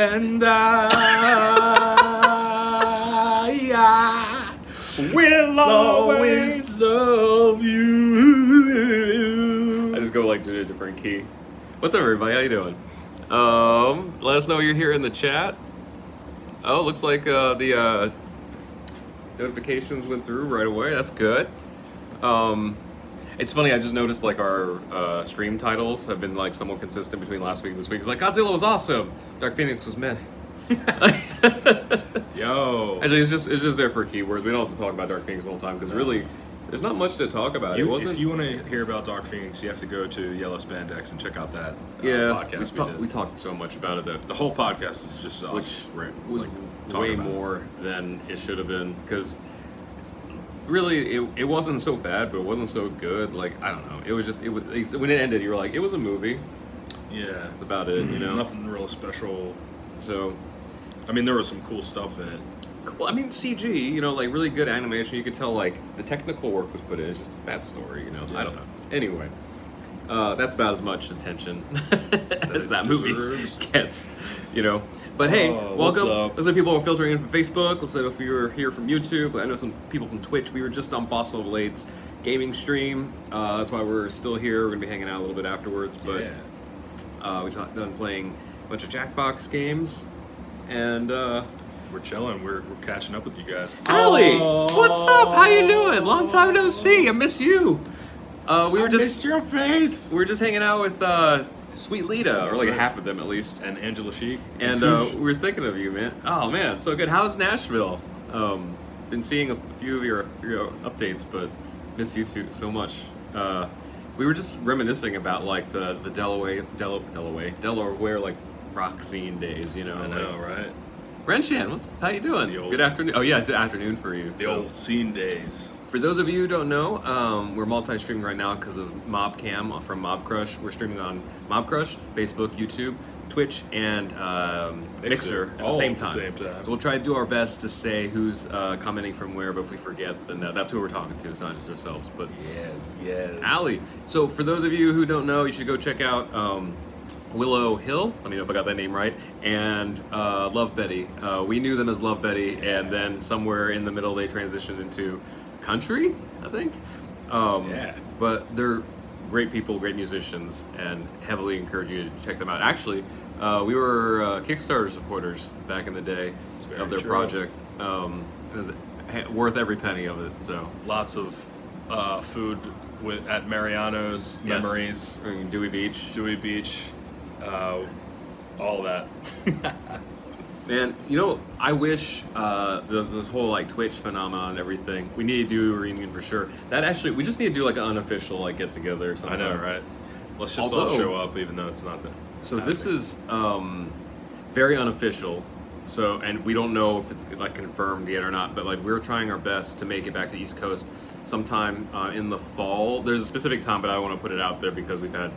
And I will always love you. I just go like to a different key. What's up, everybody? How you doing? Let us know you're here in the chat. Oh, looks like the notifications went through right away. That's good. It's funny, I just noticed like our stream titles have been like somewhat consistent between last week and this week. It's like Godzilla was awesome, Dark Phoenix was meh. Yo. Actually, it's just there for keywords. We don't have to talk about Dark Phoenix the whole time because really, there's not much to talk about. If you want to hear about Dark Phoenix, you have to go to Yellow Spandex and check out that podcast. We talked so much about it that the whole podcast is just us, was like, way more than it should have been because really it wasn't so bad, but it wasn't so good. Like I don't know, it was just when it ended, you were like, it was a movie. Yeah, that's about it. You know, nothing real special. So, I mean, there was some cool stuff in it. Cool. I mean, CG, you know, like really good animation. You could tell like the technical work was put in. It's just a bad story, you know. Yeah. I don't know. Anyway, that's about as much attention as that movie gets, you know. But hey, welcome. Looks like people are filtering in from Facebook. Looks like if you're here from YouTube. I know some people from Twitch. We were just on Boss Level 8's gaming stream. That's why we're still here. We're gonna be hanging out a little bit afterwards. But we got done playing a bunch of Jackbox games, and we're chilling. We're catching up with you guys. Allie, what's up? How you doing? Long time no see. I miss you. I missed your face. We were just hanging out with Sweet Lita, or like half of them at least, and Angela Sheik, and we were thinking of you, man. Oh man, so good. How's Nashville? Been seeing a few of your updates, but miss you two so much. We were just reminiscing about like the Delaware like rock scene days, you know. I know, right? Renshan, what's up? How you doing? Good afternoon. Oh yeah, it's afternoon for you. The old scene days. For those of you who don't know, we're multi-streaming right now because of MobCam from Mob Crush. We're streaming on Mob Crush, Facebook, YouTube, Twitch, and Mixer at the same time. So we'll try to do our best to say who's commenting from where, but if we forget, then that's who we're talking to. It's not just ourselves. But yes. Allie. So for those of you who don't know, you should go check out Willow Hill, let me know if I got that name right, and Love Betty. We knew them as Love Betty, and then somewhere in the middle they transitioned into country, I think. But they're great people, great musicians, and heavily encourage you to check them out. Actually, we were Kickstarter supporters back in the day of their project. It's worth every penny of it. So lots of food at Mariano's, memories, Dewey Beach, all of that. Man, you know, I wish this whole like Twitch phenomenon and everything. We need to do a reunion for sure. That actually, we just need to do like an unofficial like get together or something. I know, right? Let's just all show up, even though it's not the. So this is very unofficial. So, and we don't know if it's like confirmed yet or not. But like we're trying our best to make it back to East Coast sometime in the fall. There's a specific time, but I don't want to put it out there because we've had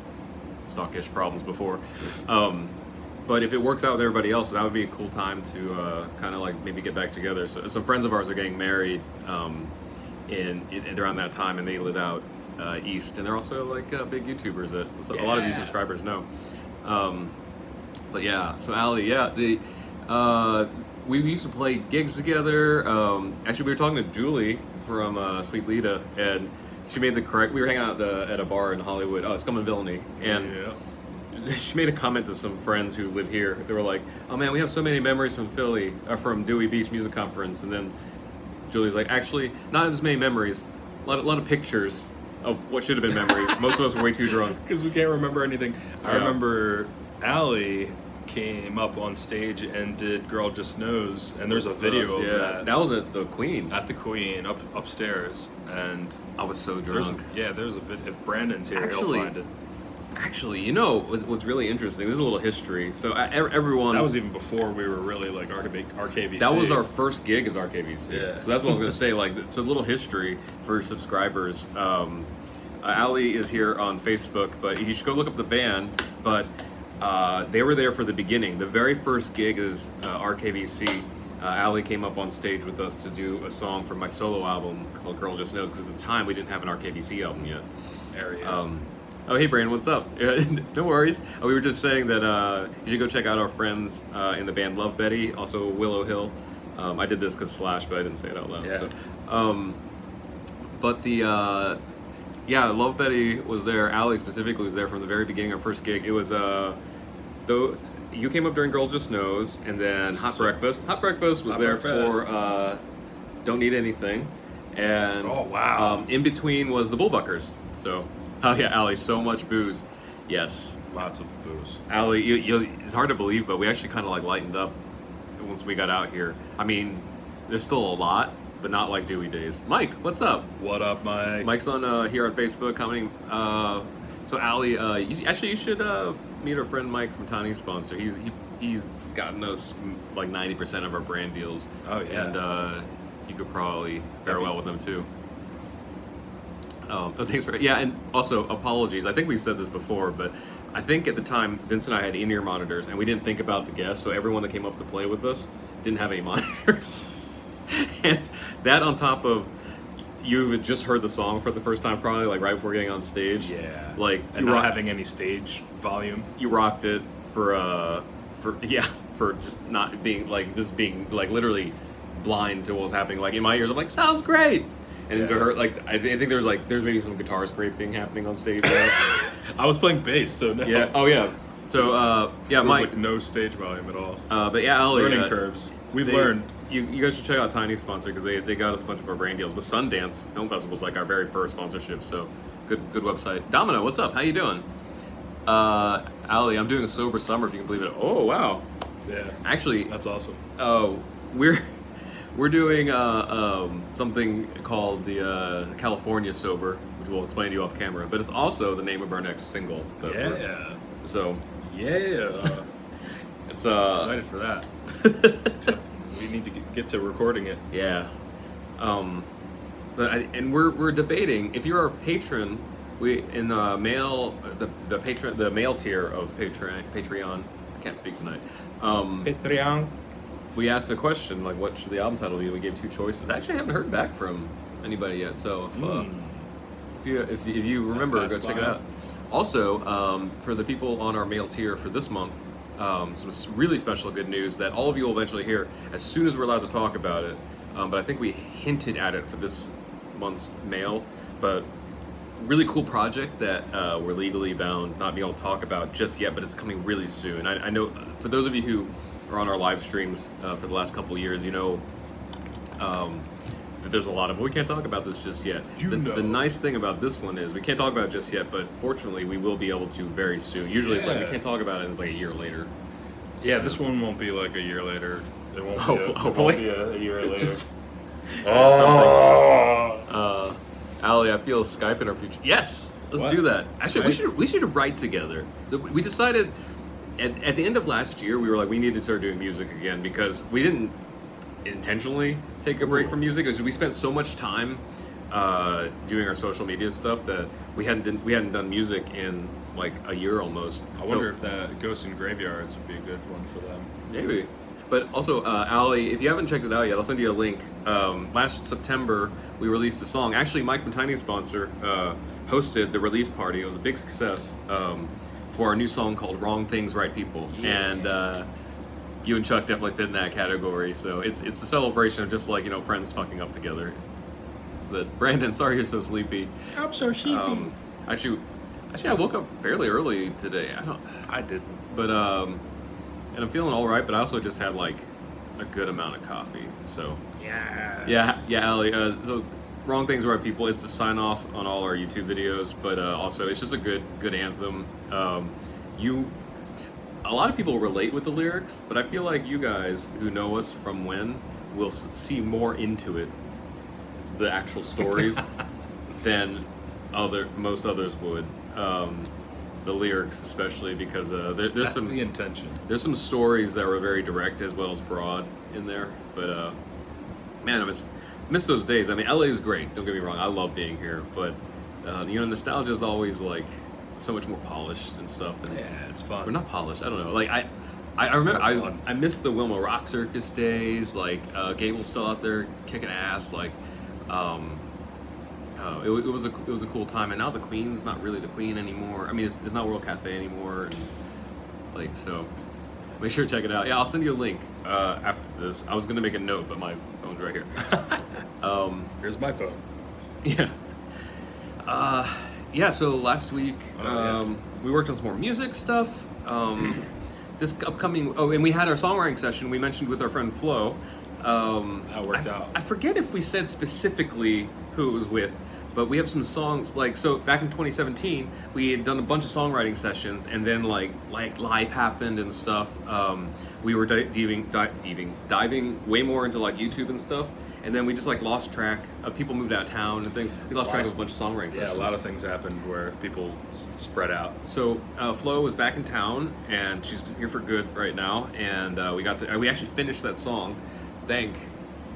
stockish problems before. But if it works out with everybody else, that would be a cool time to kind of like maybe get back together. So some friends of ours are getting married in around that time, and they live out east, and they're also like big YouTubers that a lot of you subscribers know. But yeah, so Allie, we used to play gigs together. Actually, we were talking to Julie from Sweet Lita, and she made the correct. We were hanging out at a bar in Hollywood, Scum and Villainy, and she made a comment to some friends who live here. They were like, "Oh man, we have so many memories from Philly, from Dewey Beach Music Conference." And then Julie's like, "Actually, not as many memories. A lot of pictures of what should have been memories. Most of us were way too drunk because we can't remember anything." I remember Allie came up on stage and did "Girl Just Knows," and there's a video of that. That was at the Queen. At the Queen, upstairs, and I was so drunk. There's a video. If Brandon's here, he'll find it. Actually, you know what's really interesting? There's a little history. So everyone... That was even before we were really like RKVC. That was our first gig as RKVC. Yeah. So that's what I was going to say. Like, it's a little history for subscribers. Ali is here on Facebook, but you should go look up the band. But they were there for the beginning. The very first gig is RKVC. Ali came up on stage with us to do a song from my solo album called Girl Just Knows, because at the time we didn't have an RKVC album yet. There he is. Oh, hey, Brandon, what's up? No worries. We were just saying that you should go check out our friends in the band Love Betty, also Willow Hill. I did this because Slash, but I didn't say it out loud. Yeah. So, but the yeah, Love Betty was there. Allie specifically was there from the very beginning. Our first gig. It was though you came up during Girls Just Knows, and then Hot Breakfast. Hot Breakfast was there for Don't Need Anything, and oh wow, in between was the Bullbuckers. So. Oh yeah, Allie, so much booze. Yes. Lots of booze. Allie, it's hard to believe, but we actually kind of like lightened up once we got out here. I mean, there's still a lot, but not like Dewey days. Mike, what's up? What up, Mike? Mike's on here on Facebook commenting. So Allie, you should meet our friend Mike from Tiny Sponsor. He's gotten us like 90% of our brand deals. Oh yeah. And you could probably fare well with them too. Thanks for and also apologies. I think we've said this before, but I think at the time Vince and I had in-ear monitors, and we didn't think about the guests. So everyone that came up to play with us didn't have any monitors, and that on top of you had just heard the song for the first time, probably like right before getting on stage. Yeah, like and not having any stage volume. You rocked it for just not being like literally blind to what was happening. Like in my ears, I'm like, sounds great. And into her, like, I think there's maybe some guitar scraping happening on stage. I was playing bass, so no. Yeah. Oh yeah. So there was Mike. Like no stage volume at all. But yeah, Allie, learning curves. We've learned. You guys should check out Tiny Sponsor because they got us a bunch of our brand deals. But Sundance Film Festival was like our very first sponsorship. So good website. Domino, what's up? How you doing? Allie, I'm doing a sober summer if you can believe it. Oh wow. Yeah. Actually, that's awesome. Oh, we're doing something called the California Sober, which we'll explain to you off camera. But it's also the name of our next single. So yeah, it's excited for that. Except we need to get to recording it. Yeah, but we're debating if you're a patron. We in the mail the mail tier of Patreon. I can't speak tonight. Patreon. We asked a question like, "What should the album title be?" We gave 2 choices. I actually haven't heard back from anybody yet. So if you remember, go check it out. Also, for the people on our mail tier for this month, some really special good news that all of you will eventually hear as soon as we're allowed to talk about it. But I think we hinted at it for this month's mail. But really cool project that we're legally bound not being able to talk about just yet, but it's coming really soon. I know for those of you who are on our live streams for the last couple years, you know that there's a lot of, we can't talk about this just yet. The nice thing about this one is we can't talk about it just yet, but fortunately we will be able to very soon. Usually it's like we can't talk about it and it's like a year later. Yeah, this one won't be like a year later. It won't hopefully be a year later. Allie, I feel Skype in our future. Yes, let's do that. Actually, we should write together. So we decided at the end of last year, we were like, we need to start doing music again because we didn't intentionally take a break from music. Because we spent so much time doing our social media stuff that we hadn't done music in like a year almost. I wonder if that Ghosts in Graveyards would be a good one for them. Maybe. But also, Allie, if you haven't checked it out yet, I'll send you a link. Last September, we released a song. Actually, Mike from Tiny Sponsor hosted the release party. It was a big success for our new song called Wrong Things, Right People. Yeah. And you and Chuck definitely fit in that category. So it's a celebration of just like, friends fucking up together. But Brandon, sorry you're so sleepy. I'm so sleepy. Actually, I woke up fairly early today. I didn't. But and I'm feeling all right, but I also just had like a good amount of coffee. So yes. yeah, Allie. So Wrong Things, Right People. It's a sign off on all our YouTube videos, but also it's just a good anthem. A lot of people relate with the lyrics, but I feel like you guys who know us from when will see more into it, the actual stories, than most others would. The lyrics, especially because there's That's some the intention. There's some stories that were very direct as well as broad in there. But man, I miss those days. I mean, LA is great. Don't get me wrong. I love being here, but nostalgia is always like so much more polished and stuff. And yeah, it's fun. Or not polished. I don't know. Like I remember I miss the Wilma Rock Circus days. Like Gable's still out there kicking ass. Like it was a cool time. And now the Queen's not really the Queen anymore. I mean, it's not World Cafe anymore. And, like, so make sure to check it out. Yeah, I'll send you a link after this. I was gonna make a note, but my phone's right here. Here's my phone. Yeah. Yeah, so last week we worked on some more music stuff. This upcoming, and we had our songwriting session we mentioned with our friend Flo. That worked out. I forget if we said specifically who it was with, but we have some songs, like, so back in 2017, we had done a bunch of songwriting sessions, and then like life happened and stuff. We were diving way more into like YouTube and stuff. And then we just like lost track. People moved out of town and things. We lost track of a bunch of songwriting sessions. Yeah, a lot of things happened where people spread out. So Flo was back in town, and she's here for good right now. And we actually finished that song. Thank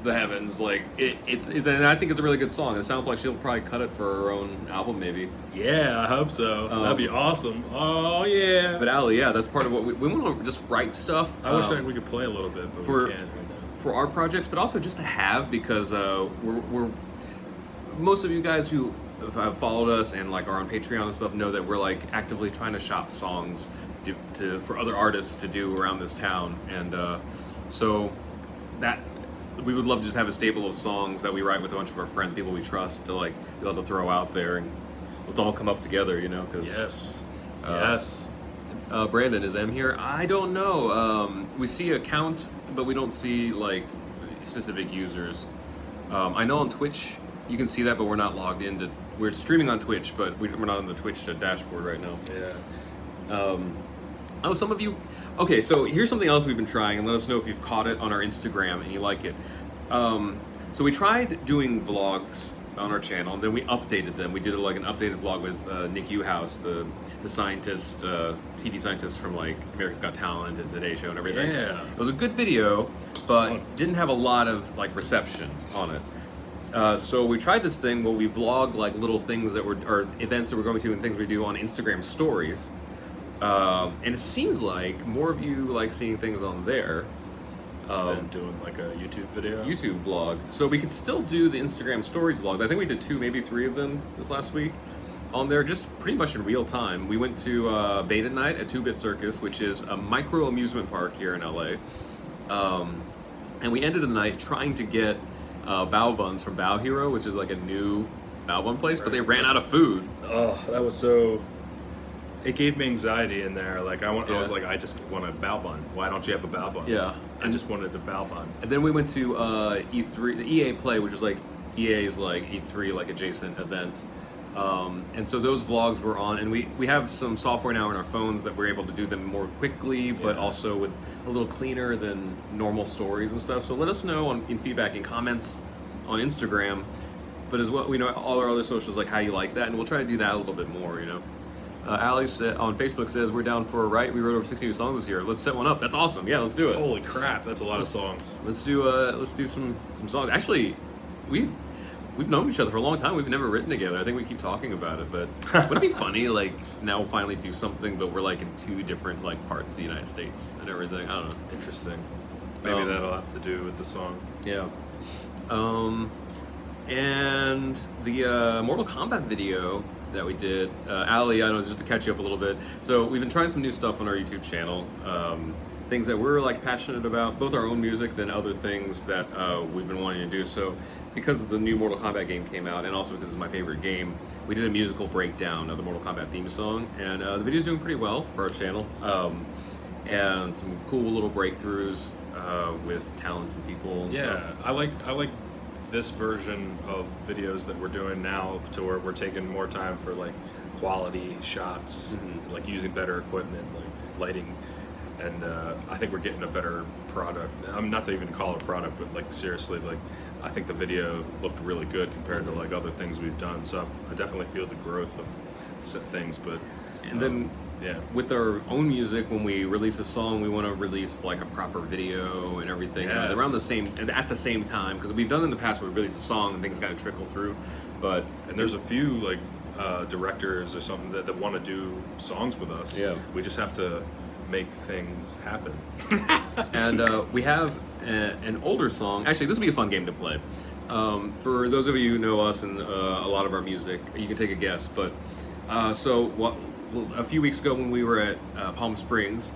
the heavens! Like and I think it's a really good song. It sounds like she'll probably cut it for her own album, maybe. Yeah, I hope so. That'd be awesome. Oh yeah. But Ali, yeah, that's part of what we want to just write stuff. I wish we could play a little bit, but we can't. For our projects, but also just to have, because we're most of you guys who have followed us and like are on Patreon and stuff know that we're like actively trying to shop songs for other artists to do around this town, and so that we would love to just have a stable of songs that we write with a bunch of our friends, people we trust, to like be able to throw out there, and let's all come up together, you know? Cause, yes. Brandon, is M here? I don't know. We see a count, but we don't see like specific users. I know on Twitch you can see that, but we're not logged into. We're streaming on Twitch, but we're not on the Twitch dashboard right now. Yeah. Some of you. Okay, so here's something else we've been trying, and let us know if you've caught it on our Instagram and you like it. So we tried doing vlogs on our channel, and then we updated them. We did like an updated vlog with Nick Uhouse, the scientist, TV scientist from like America's Got Talent and Today Show and everything. Yeah. It was a good video, but didn't have a lot of like reception on it. So we tried this thing where we vlog like little things that or events that we're going to and things we do on Instagram stories. And it seems like more of you like seeing things on there. Than doing like a YouTube video? YouTube vlog. So we could still do the Instagram stories vlogs. I think we did 2, maybe 3 of them this last week on there, just pretty much in real time. We went to Beta Night at 2-Bit Circus, which is a micro amusement park here in LA. And we ended the night trying to get bao buns from Bao Hero, which is like a new bao bun place, but they ran out of food. Oh, that was so... It gave me anxiety in there. Like I was like, I just want a bao bun. Why don't you have a bao bun? Yeah, I just wanted the bao bun. And then we went to E3, the EA Play, which was like EA's like E3 like adjacent event. And so those vlogs were on, and we have some software now in our phones that we're able to do them more quickly, but also with a little cleaner than normal stories and stuff. So let us know in feedback and comments on Instagram, but as well, we know all our other socials, like how you like that, and we'll try to do that a little bit more, you know. Alex on Facebook says we're down for a write. We wrote over 60 new songs this year. Let's set one up. That's awesome. Yeah, let's do it. Holy crap, that's a lot of songs. Let's do some songs. Actually, we've known each other for a long time. We've never written together. I think we keep talking about it, but wouldn't it be funny? Like now we'll finally do something, but we're like in 2 different like parts of the United States and everything. I don't know. Interesting. Maybe that'll have to do with the song. Yeah. And the Mortal Kombat video that we did, Ali, I know, just to catch you up a little bit. So we've been trying some new stuff on our YouTube channel, things that we're like passionate about, both our own music, then other things that we've been wanting to do. So because the new Mortal Kombat game came out, and also because it's my favorite game, we did a musical breakdown of the Mortal Kombat theme song, and the video's doing pretty well for our channel, and some cool little breakthroughs with talented people and stuff. I like this version of videos that we're doing now, to where we're taking more time for like quality shots, like using better equipment, like lighting, and I think we're getting a better product. I'm not to even call it a product, but like seriously, like I think the video looked really good compared to like other things we've done. So I definitely feel the growth of some things, but and then with our own music, when we release a song, we want to release like a proper video and everything around the same and at the same time, because we've done in the past where we release a song and things kind of trickle through, but there's a few like directors or something that want to do songs with us. We just have to make things happen. And we have an older song. Actually, this would be a fun game to play. For those of you who know us and a lot of our music, you can take a guess. But a few weeks ago when we were at Palm Springs,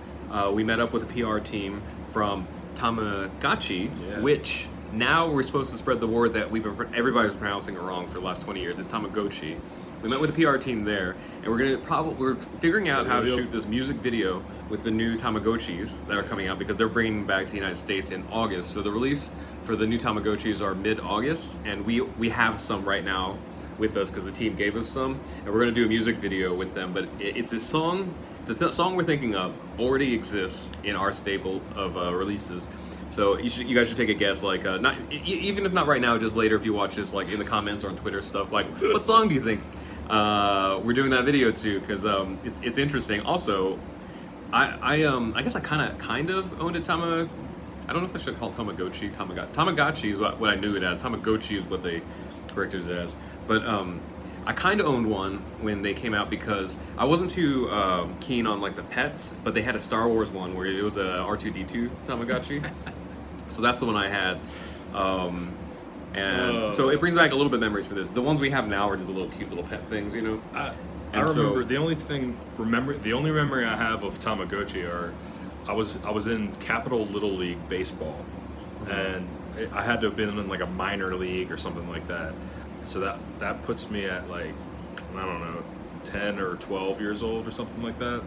we met up with a PR team from Tamagotchi, which now we're supposed to spread the word that everybody's pronouncing it wrong for the last 20 years. It's Tamagotchi. We met with the PR team there, and we're figuring out how to shoot this music video with the new Tamagotchis that are coming out because they're bringing them back to the United States in August. So the release for the new Tamagotchis are mid-August, and we have some right now with us because the team gave us some, and we're going to do a music video with them. But it's a song. The song we're thinking of already exists in our stable of releases. So you guys should take a guess, like not even if not right now, just later if you watch this, like in the comments or on Twitter stuff. Like, what song do you think we're doing that video to? Because it's interesting. Also, I guess I kind of owned a I don't know if I should call it Tamagotchi. Tamagotchi is what I knew it as. Tamagotchi is what they corrected it as. But I kind of owned one when they came out because I wasn't too keen on like the pets, but they had a Star Wars one where it was a R2-D2 Tamagotchi. So that's the one I had. So it brings back a little bit of memories for this. The ones we have now are just the little cute little pet things, you know? I remember the only memory I have of Tamagotchi are I was in Capital Little League baseball, and I had to have been in like a minor league or something like that. So that puts me at like, I don't know, 10 or 12 years old or something like that.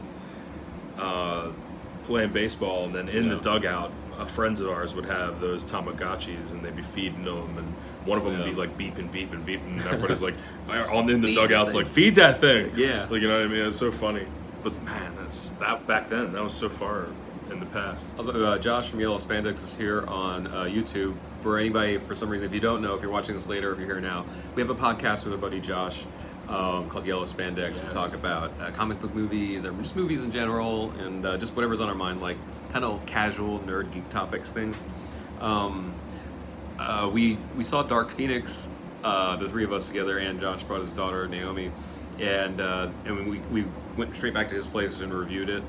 Playing baseball, and then in the dugout, friends of ours would have those Tamagotchis, and they'd be feeding them, and one of them would be like beeping, beeping, beeping, and everybody's like in the dugouts like, feed that thing. Yeah. Like, you know what I mean? It was so funny. But man, that back then, that was so far in the past. Also, Josh from Yellow Spandex is here on YouTube. For anybody, for some reason, if you don't know, if you're watching this later, if you're here now, we have a podcast with our buddy Josh called Yellow Spandex. We talk about comic book movies, or just movies in general, and just whatever's on our mind, like kind of casual nerd geek topics things. We saw Dark Phoenix, the three of us together, and Josh brought his daughter Naomi, and we went straight back to his place and reviewed it.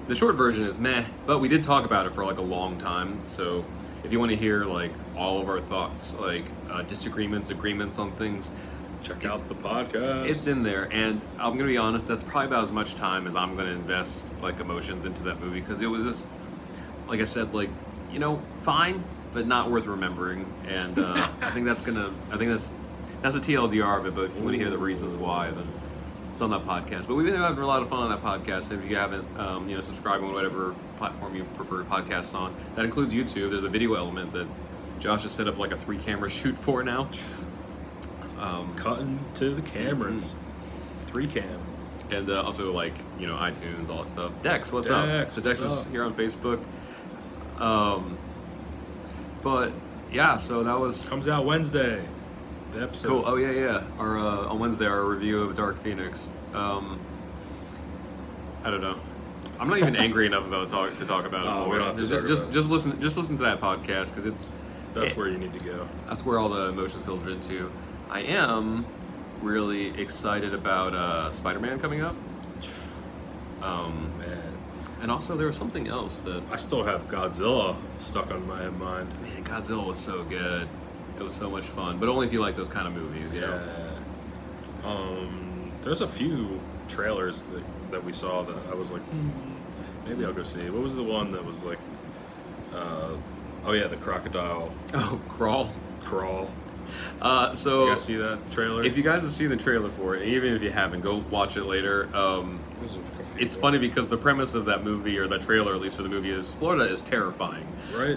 The short version is meh, but we did talk about it for like a long time. So if you want to hear like all of our thoughts, like disagreements, agreements on things, check out the podcast. It's in there, and I'm gonna be honest, that's probably about as much time as I'm gonna invest like emotions into that movie, because it was just, like I said, like, you know, fine, but not worth remembering. And I think that's a TLDR of it. But if you want to hear the reasons why, then it's on that podcast. But we've been having a lot of fun on that podcast. And if you haven't, subscribing on whatever platform you prefer podcasts on, that includes YouTube. There's a video element that Josh has set up like a 3-camera shoot for now. Cutting to the cameras. 3-cam. And also, like, you know, iTunes, all that stuff. Dex, what's up? So Dex is here on Facebook. But yeah, so that was comes out Wednesday. The episode. Cool. Oh yeah. Our on Wednesday, our review of Dark Phoenix. I don't know. I'm not even angry enough about to talk about it. We don't have to talk about it. Just listen to that podcast, because that's where you need to go. That's where all the emotions filter into. I am really excited about Spider-Man coming up. Man. And also there was something else that I still have Godzilla stuck on my mind. Man, Godzilla was so good. It was so much fun, but only if you like those kind of movies, you know? There's a few trailers that we saw that I was like, maybe I'll go see. What was the one that was like, the crocodile. Oh, Crawl. So did you guys see that trailer? If you guys have seen the trailer for it, even if you haven't, go watch it later. It's funny because the premise of that movie, or that trailer at least for the movie, is Florida is terrifying. Right.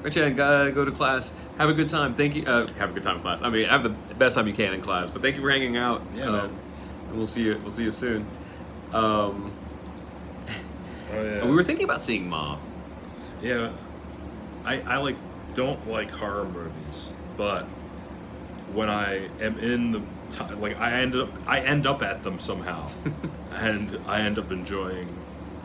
Ren-chan, go to class. Have a good time. Thank you. Have a good time in class. I mean, have the best time you can in class. But thank you for hanging out. Yeah, man. And we'll see you soon. We were thinking about seeing Ma. Yeah. I don't like horror movies, but when I am in the I end up at them somehow, and I end up enjoying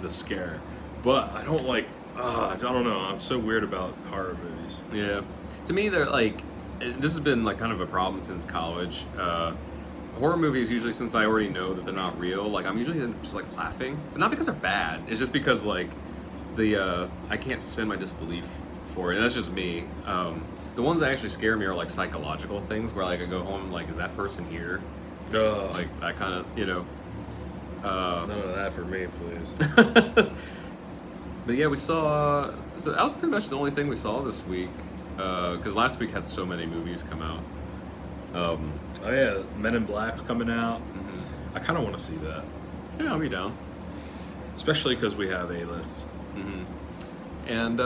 the scare. But I don't like. I don't know. I'm so weird about horror movies. Yeah, to me they're like. This has been like kind of a problem since college. Horror movies usually, since I already know that they're not real, like I'm usually just like laughing, but not because they're bad. It's just because like I can't suspend my disbelief for it. And that's just me. The ones that actually scare me are like psychological things, where like I go home like, is that person here? Like that kind of, you know. None of that for me, please. But yeah, we saw. So that was pretty much the only thing we saw this week, because last week had so many movies come out. Oh yeah, Men in Black's coming out. I kind of want to see that. Yeah, I'll be down. Especially because we have A-list. And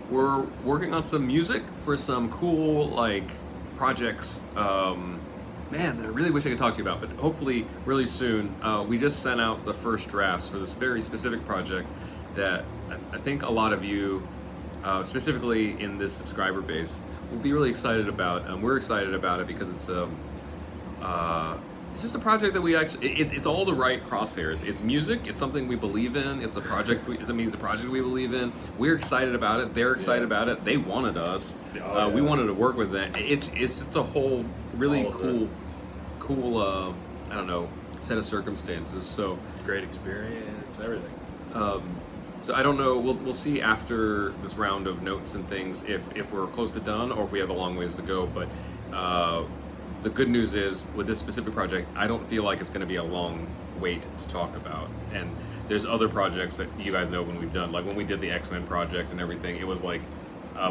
we're working on some music for some cool like projects. Man, that I really wish I could talk to you about, but hopefully really soon. We just sent out the first drafts for this very specific project that I think a lot of you, specifically in this subscriber base, will be really excited about. We're excited about it because it's just a project that we actually, it's all the right crosshairs. It's music, it's something we believe in, it's a project, it's a project we believe in. We're excited about it, they're excited about it, they wanted us. We wanted to work with them. It's just a whole really cool, I don't know, set of circumstances. So great experience, everything. So I don't know, we'll see after this round of notes and things if we're close to done or if we have a long ways to go, but the good news is, with this specific project, I don't feel like it's going to be a long wait to talk about. And there's other projects that you guys know when we've done, like when we did the X-Men project and everything, it was like,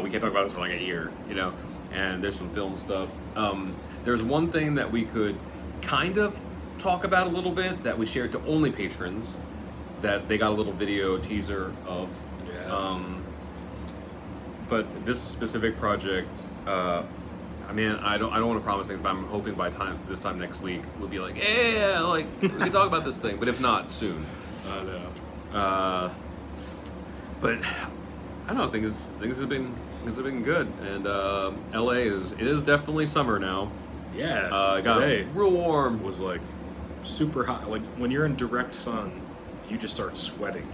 we can't talk about this for like a year, you know? And there's some film stuff. There's one thing that we could kind of talk about a little bit that we shared to only patrons, that they got a little video teaser of. Yes. But this specific project, I mean, I don't want to promise things, but I'm hoping by this time next week we'll be like, yeah, like we can talk about this thing. But if not, soon. I know. But I don't know. Things have been good, and LA is definitely summer now. Yeah. It got today real warm. was like super hot. Like when you're in direct sun, you just start sweating.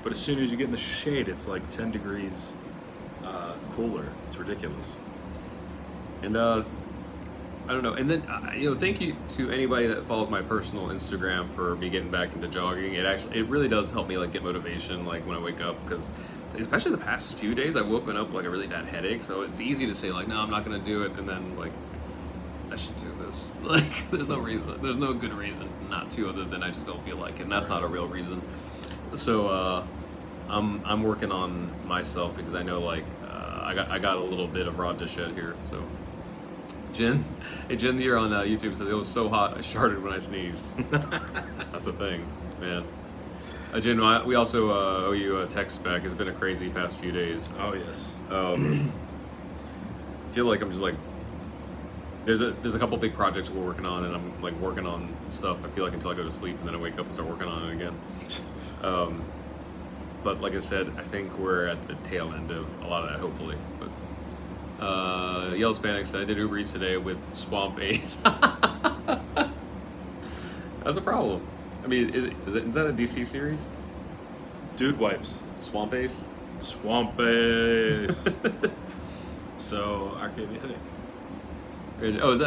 But as soon as you get in the shade, it's like 10 degrees. Cooler. It's ridiculous. And I don't know. And then thank you to anybody that follows my personal Instagram for me getting back into jogging. It really does help me like get motivation like when I wake up, because especially the past few days I've woken up with like a really bad headache. So it's easy to say like, no, I'm not gonna do it, and then like I should do this. Like there's no reason. There's no good reason not to, other than I just don't feel like it. And that's not a real reason. So I'm working on myself, because I know like I got a little bit of rod to shed here. So Jin here on YouTube said it was so hot I sharted when I sneezed. That's a thing, man. Jin, we also owe you a text back. It's been a crazy past few days. Oh yes. I feel like I'm just like, there's a couple big projects we're working on, and I'm like working on stuff, I feel like, until I go to sleep, and then I wake up and start working on it again. But like I said, I think we're at the tail end of a lot of that, hopefully. But Yellow Hispanic said I did Uber Eats today with Swamp Ace. That's a problem. I mean, is that a DC series? Dude wipes. Swamp Ace? Swamp Ace. So RKVC. Oh, is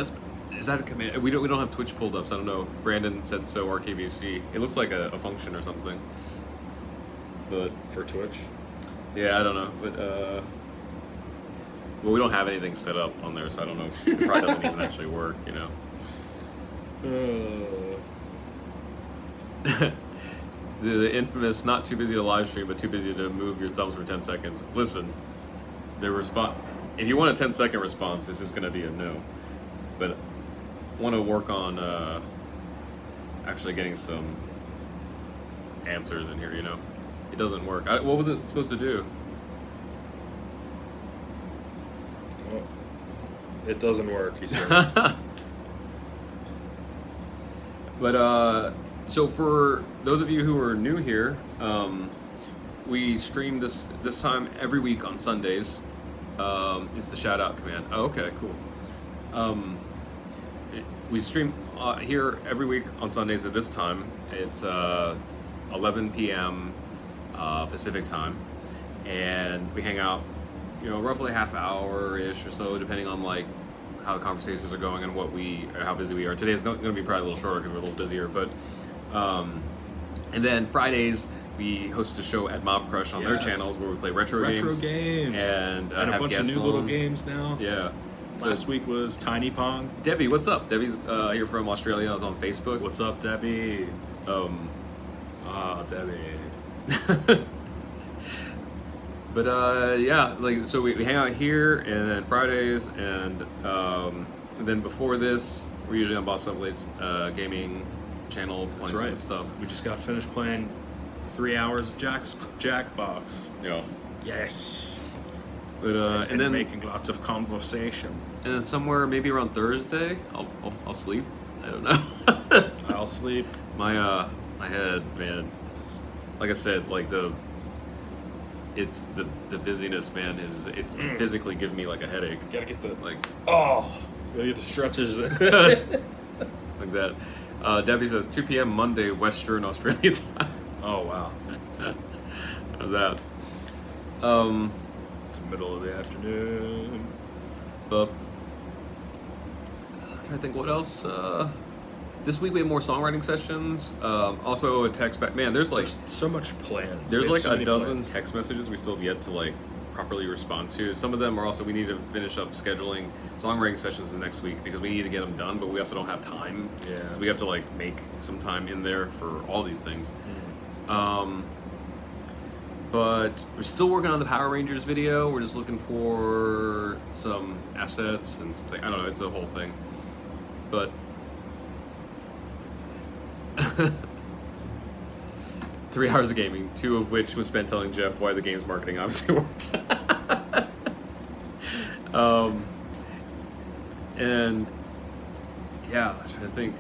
that a command? We don't have Twitch pulled up, so I don't know. Brandon said so. RKVC. It looks like a function or something. But for Twitch. Yeah, I don't know. But well, we don't have anything set up on there, so I don't know. It probably doesn't even actually work, you know. The infamous not too busy to live stream, but too busy to move your thumbs for 10 seconds. Listen, if you want a 10-second response, it's just going to be a no. But I want to work on actually getting some answers in here, you know. It doesn't work. What was it supposed to do? Oh, it doesn't work, he said. But so for those of you who are new here, we stream this time every week on Sundays. It's the shout out command. Oh, okay, cool. We stream here every week on Sundays at this time. It's 11 p.m. Pacific time, and we hang out, roughly half hour-ish or so, depending on like how the conversations are going and how busy we are. Today is going to be probably a little shorter because we're a little busier, but and then Fridays we hosted a show at Mob Crush on their channels where we play retro games. And a bunch of new little games now. Yeah. Last week was Tiny Pong. Debbie, what's up? Debbie's here from Australia. I was on Facebook. What's up, Debbie? Debbie. But yeah, like so we hang out here, and then Fridays, and then before this, we're usually on Boss Update's gaming channel playing some stuff. We just got finished playing 3 hours of Jackbox. Yeah. Yes. But and then making lots of conversation. And then somewhere maybe around Thursday, I'll sleep. I don't know. I'll sleep. My head, man. Like I said, like the busyness, man. It's physically giving me like a headache. Gotta get the like gotta get the stretches. Like that. Debbie says 2 p.m. Monday Western Australia time. Oh wow. How's that? It's the middle of the afternoon. But I'm trying to think what else. This week we have more songwriting sessions. Also a text back. Man, there's so much planned. There's like a dozen text messages we still have yet to like properly respond to. Some of them are also we need to finish up scheduling songwriting sessions the next week because we need to get them done, but we also don't have time. Yeah. So we have to like make some time in there for all these things. But we're still working on the Power Rangers video. We're just looking for some assets and something. I don't know. It's a whole thing. But 3 hours of gaming, 2 of which was spent telling Jeff why the game's marketing obviously worked. And yeah, I'm trying to think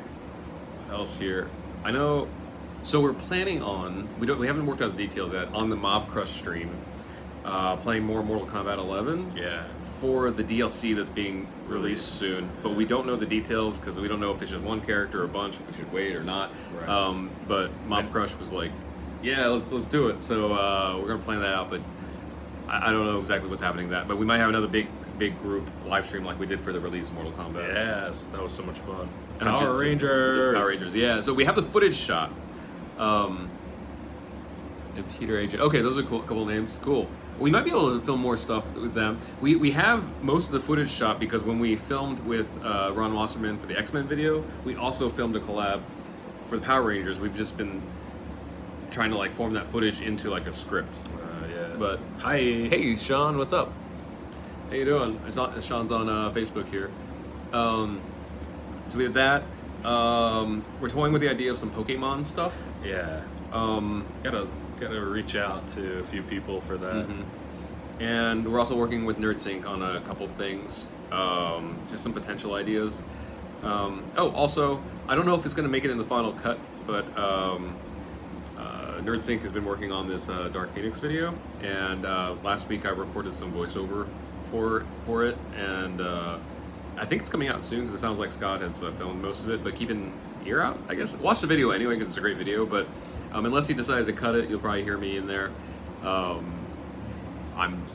what else here. I know. So we're planning on we haven't worked out the details yet on the Mob Crush stream, playing more Mortal Kombat 11. Yeah. For the DLC that's being released soon, but we don't know the details because we don't know if it's just one character or a bunch, if we should wait or not. Right. But Mob Crush was like, yeah, let's do it. So we're gonna plan that out, but I don't know exactly what's happening with that. But we might have another big group live stream like we did for the release of Mortal Kombat. Yes, that was so much fun. Power Rangers. Yeah. So we have the footage shot. And Peter Agent. Okay, those are cool. Couple names. Cool. We might be able to film more stuff with them. We have most of the footage shot because when we filmed with Ron Wasserman for the X-Men video, we also filmed a collab for the Power Rangers. We've just been trying to like form that footage into like a script. Yeah. But hi. Hey, Sean, what's up? How you doing? Sean's on Facebook here. So we did that. We're toying with the idea of some Pokemon stuff. Yeah. Gotta reach out to a few people for that. And we're also working with NerdSync on a couple things. Just some potential ideas. Also, I don't know if it's going to make it in the final cut, but NerdSync has been working on this Dark Phoenix video, and last week I recorded some voiceover for it, and I think it's coming out soon because it sounds like Scott has filmed most of it, but keep an ear out, I guess. Watch the video anyway because it's a great video, but unless he decided to cut it, you'll probably hear me in there. I'm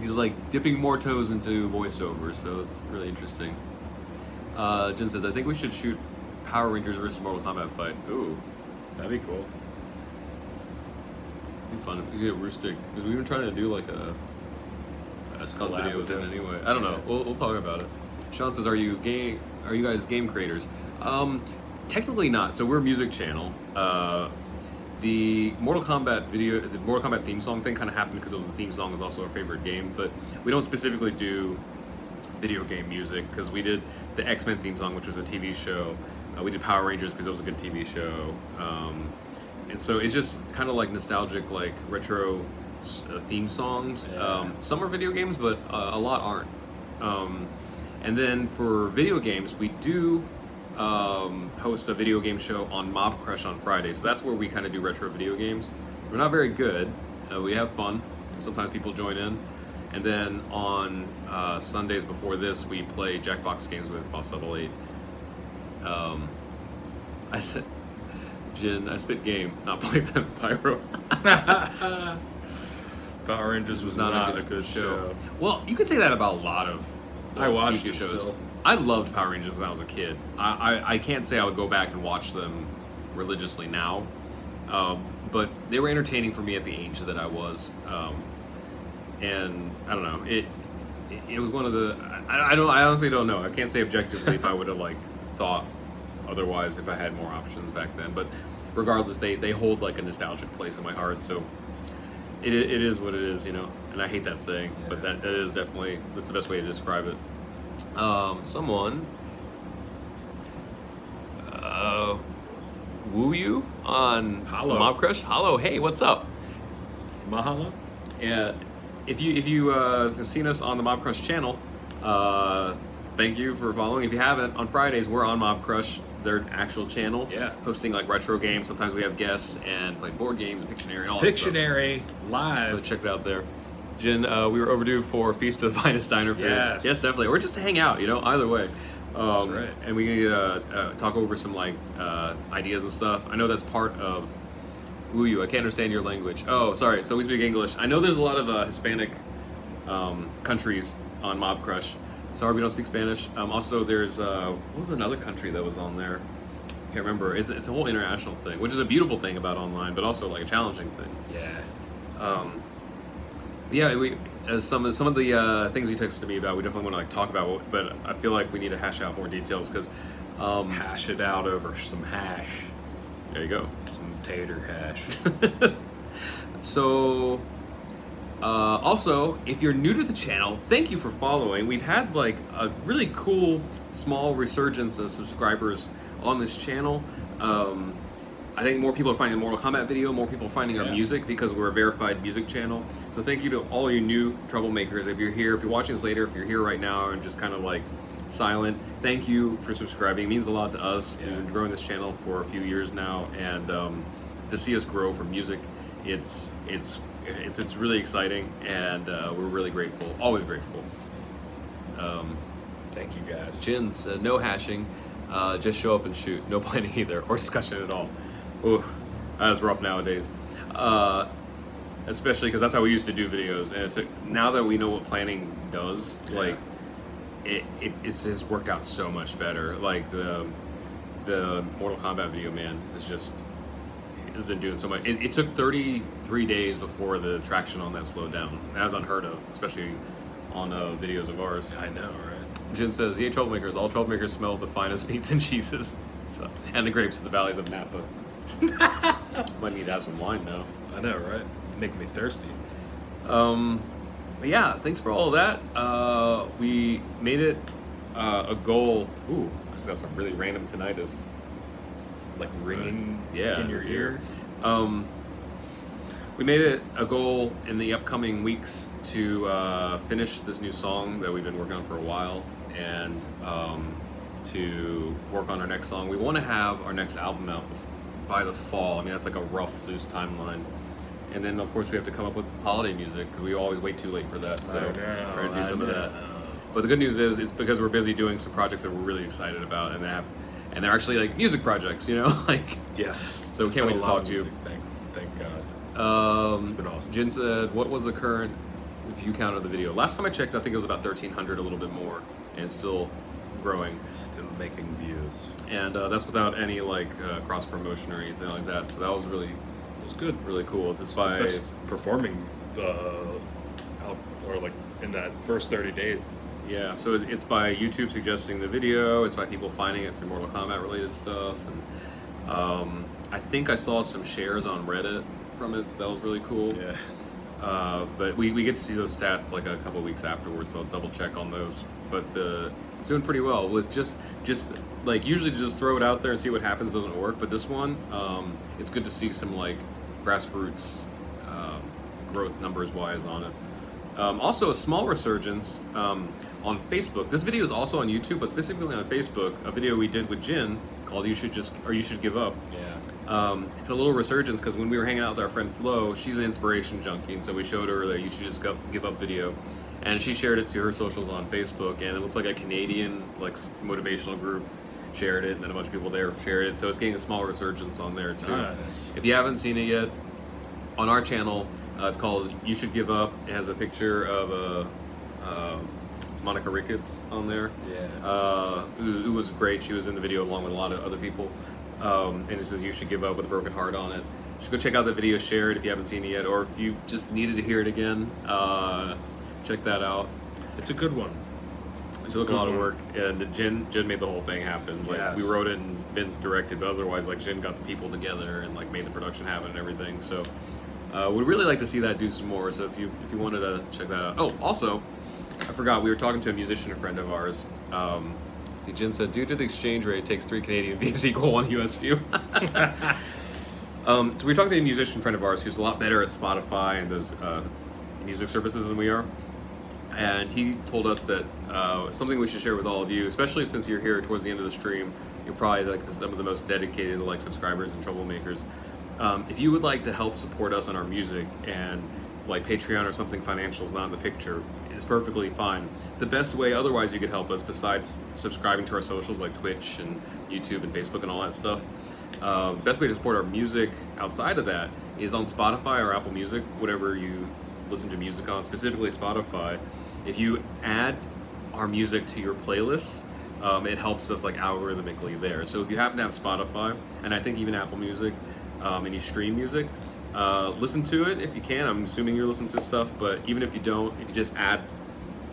like dipping more toes into voiceover, so it's really interesting. Jen says, I think we should shoot Power Rangers versus Mortal Kombat fight. Ooh, that'd be cool. Be fun. We could get Roostic because we've been trying to do like a stuff video with him anyway. I don't know. We'll talk about it. Sean says, Are you guys game creators? Technically not. So we're a music channel. The Mortal Kombat theme song thing kind of happened because the theme song is also our favorite game, but we don't specifically do video game music because we did the X-Men theme song, which was a TV show. We did Power Rangers because it was a good TV show. And so it's just kind of like nostalgic, like retro theme songs. Yeah. Some are video games, but a lot aren't. And then for video games, we do host a video game show on Mob Crush on Friday. So that's where we kind of do retro video games. We're not very good. We have fun. Sometimes people join in. And then on Sundays before this, we play Jackbox games with Boss Level 8. I said, Jin, I spit game, not play them Pyro. Power Rangers was not a good show. Well, you could say that about a lot of I watched TV it shows. still. I loved Power Rangers when I was a kid. I can't say I would go back and watch them religiously now. But they were entertaining for me at the age that I was, and I don't know. It was one of the I honestly don't know. I can't say objectively if I would have like thought otherwise if I had more options back then. But regardless, they hold like a nostalgic place in my heart. So it is what it is, you know. And I hate that saying, but that is definitely that's the best way to describe it. Someone woo you on Hello. Mob Crush. Hello, hey, what's up? Mahalo. Yeah, if you have seen us on the Mob Crush channel, thank you for following. If you haven't, on Fridays we're on Mob Crush, their actual channel. Yeah. Hosting like retro games. Sometimes we have guests and play board games and Pictionary and all that stuff. Pictionary So live. check it out there. Jin, we were overdue for Feast of the Finest Diner food. Yes. Yes, definitely. Or just to hang out, you know, either way. That's right. And we can talk over some like ideas and stuff. I know that's part of Woo You. I can't understand your language. Oh, sorry. So we speak English. I know there's a lot of Hispanic countries on Mob Crush. Sorry, we don't speak Spanish. Also, there's what was another country that was on there? I can't remember. It's a whole international thing, which is a beautiful thing about online, but also like a challenging thing. Yeah. Yeah, we some of the things you texted me about, we definitely want to like talk about, but I feel like we need to hash out more details because Hash it out over some hash. there you go. Some tater hash. So, also, if you're new to the channel, thank you for following. We've had like a really cool small resurgence of subscribers on this channel. I think more people are finding the Mortal Kombat video, more people are finding our music because we're a verified music channel. So thank you to all you new troublemakers. If you're here, if you're watching this later, if you're here right now and just kind of like silent, thank you for subscribing. It means a lot to us. Yeah. We've been growing this channel for a few years now, and to see us grow for music, it's really exciting, and we're really grateful, always grateful. Thank you guys. Jin said, no hashing, just show up and shoot. No planning either, or discussion at all. Ooh, that's rough nowadays. Especially because that's how we used to do videos. And now that we know what planning does, like, it has worked out so much better. Like, the Mortal Kombat video, man, has been doing so much. It took 33 days before the traction on that slowed down. That's unheard of, especially on videos of ours. I know, right? Jin says, yay, troublemakers. All troublemakers smell the finest meats and cheeses. So, and the grapes of the valleys of Napa. Might need to have some wine now. I know, right? Making me thirsty. But yeah, thanks for all of that. We made it a goal. Ooh, I just got some really random tinnitus. Like ringing in your it's ear. We made it a goal in the upcoming weeks to finish this new song that we've been working on for a while, and to work on our next song. We want to have our next album out by the fall. I mean, that's like a rough, loose timeline. And then, of course, we have to come up with holiday music because we always wait too late for that. So we're going to do some of that. But the good news is, it's because we're busy doing some projects that we're really excited about, and they're actually like music projects, you know, like. Yes. So we can't wait to talk to you. Thank God. It's been awesome. Jin said, what was the current view count of the video? Last time I checked, I think it was about 1,300, a little bit more, and it's still growing. Still making views. And that's without any like cross promotion or anything like that. So that was really, Good. really cool. It's It's by the best performing out, or like in that first 30 days. yeah. So it's by YouTube suggesting the video. It's by people finding it through Mortal Kombat related stuff, and I think I saw some shares on Reddit from it. So that was really cool. Yeah. But we get to see those stats like a couple weeks afterwards, so I'll double check on those. But it's doing pretty well with just like usually to just throw it out there and see what happens doesn't work. But this one, it's good to see some like grassroots growth numbers wise on it. Also, a small resurgence on Facebook. This video is also on YouTube, but specifically on Facebook, a video we did with Jin called "You Should Give Up." Yeah. Had a little resurgence because when we were hanging out with our friend Flo, she's an inspiration junkie, and so we showed her that you should just give up video, and she shared it to her socials on Facebook, and it looks like a Canadian like motivational group shared it, and then a bunch of people there shared it, so it's getting a small resurgence on there too. Nice. If you haven't seen it yet, on our channel, it's called "You Should Give Up." It has a picture of Monica Ricketts on there. Yeah. Who was great. She was in the video along with a lot of other people. And it says "You should give up" with a broken heart on it. should go check out the video, share it if you haven't seen it yet, or if you just needed to hear it again, check that out. It's a good one. It took a lot of work, and Jin made the whole thing happen. Like, Yes. we wrote it and Vince directed, but otherwise, like, Jin got the people together and like made the production happen and everything. So we'd really like to see that do some more. So if you wanted to check that out. Oh, also, I forgot, we were talking to a musician, a friend of ours. Jin said, due to the exchange rate, it takes 3 Canadian views equal 1 US view. So we were talking to a musician friend of ours who's a lot better at Spotify and those music services than we are. And he told us that something we should share with all of you, especially since you're here towards the end of the stream, you're probably like some of the most dedicated like subscribers and troublemakers. If you would like to help support us on our music, and like Patreon or something financial is not in the picture, it's perfectly fine. The best way otherwise you could help us, besides subscribing to our socials like Twitch and YouTube and Facebook and all that stuff, the best way to support our music outside of that is on Spotify or Apple Music, whatever you listen to music on, specifically Spotify. If you add our music to your playlists, it helps us like algorithmically there. So if you happen to have Spotify, and I think even Apple Music, and you stream music, listen to it if you can. I'm assuming you're listening to stuff, but even if you don't, if you just add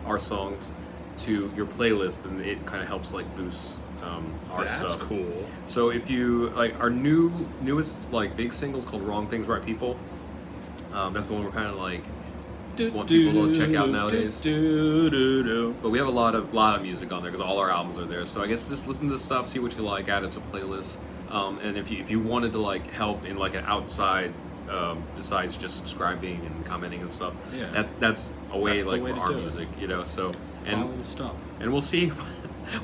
our songs to your playlist, then it kind of helps like boost our stuff. That's cool. So if you like our newest like big singles called "Wrong Things, Right People," that's the one we're kind of like want people to check out nowadays. But we have a lot of music on there because all our albums are there. So I guess just listen to the stuff, see what you like, add it to playlists. And if you wanted to like help in like an outside, besides just subscribing and commenting and stuff, yeah, that's a way that's like for our music, you know. So follow the stuff, and we'll see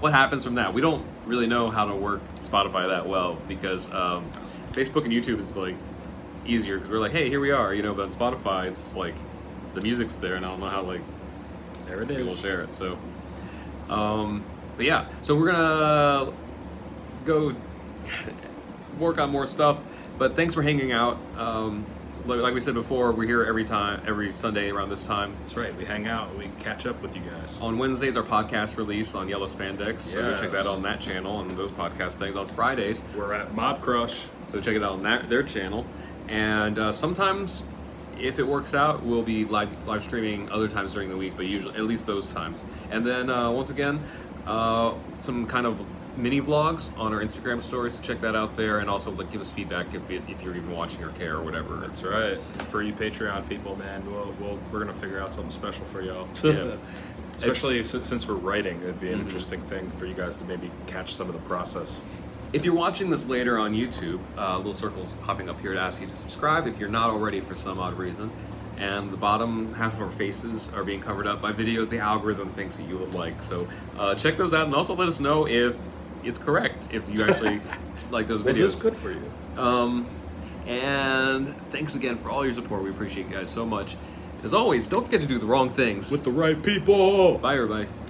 what happens from that. We don't really know how to work Spotify that well because Facebook and YouTube is like easier because we're like, hey, here we are, you know. But on Spotify, it's just like the music's there, and I don't know how like there it is. People share it. So, but yeah, so we're gonna go work on more stuff. But thanks for hanging out. Like we said before, we're here every Sunday around this time. That's right. We hang out. We catch up with you guys. On Wednesdays, our podcast release on Yellow Spandex. So go check that out on that channel and those podcast things. On Fridays, we're at Mob Crush. So check it out on their channel. And sometimes, if it works out, we'll be live streaming other times during the week, but usually at least those times. And then once again, some kind of mini vlogs on our Instagram stories, so check that out there, and also like give us feedback if you're even watching or care or whatever. That's right. For you Patreon people, man, we're gonna figure out something special for y'all. Yeah. Especially since we're writing, it'd be an interesting thing for you guys to maybe catch some of the process. If you're watching this later on YouTube, little circles popping up here to ask you to subscribe if you're not already for some odd reason. And the bottom half of our faces are being covered up by videos the algorithm thinks that you would like. So check those out, and also let us know if it's correct, if you actually like those videos. Was this good for you? And thanks again for all your support. We appreciate you guys so much. As always, don't forget to do the wrong things with the right people. Bye, everybody.